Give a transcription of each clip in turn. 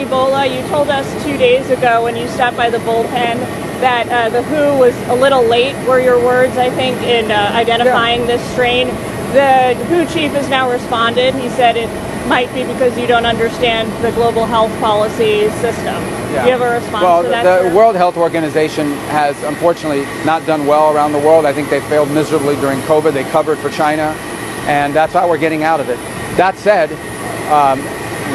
Ebola. You told us 2 days ago when you stopped by the bullpen that the WHO was a little late, were your words, I think, in identifying this strain. The WHO chief has now responded. He said it might be because you don't understand the global health policy system. Yeah. Do you have a response to that? Well, the World Health Organization has unfortunately not done well around the world. I think they failed miserably during COVID. They covered for China, and that's how we're getting out of it. That said,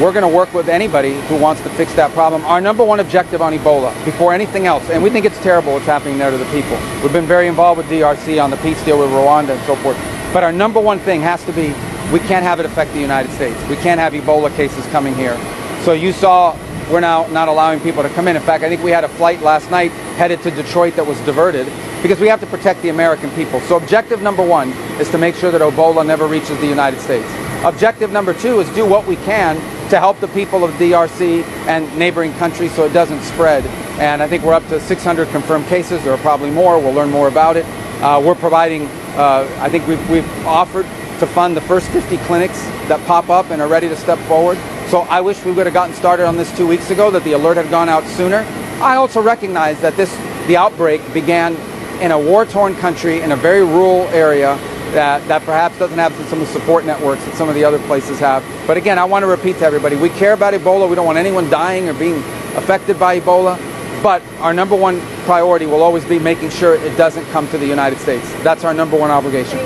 we're going to work with anybody who wants to fix that problem. Our number one objective on Ebola, before anything else, and we think it's terrible what's happening there to the people. We've been very involved with DRC on the peace deal with Rwanda and so forth. But our number one thing has to be, we can't have it affect the United States. We can't have Ebola cases coming here. So you saw we're now not allowing people to come in. In fact, I think we had a flight last night headed to Detroit that was diverted because we have to protect the American people. So objective number one is to make sure that Ebola never reaches the United States. Objective number two is do what we can to help the people of DRC and neighboring countries so it doesn't spread. And I think we're up to 600 confirmed cases. There are probably more. We'll learn more about it. We're providing, I think we've offered to fund the first 50 clinics that pop up and are ready to step forward. So I wish we would have gotten started on this 2 weeks ago, that the alert had gone out sooner. I also recognize that the outbreak began in a war-torn country in a very rural area that perhaps doesn't have some of the support networks that some of the other places have. But again, I want to repeat to everybody, we care about Ebola. We don't want anyone dying or being affected by Ebola. But our number one priority will always be making sure it doesn't come to the United States. That's our number one obligation.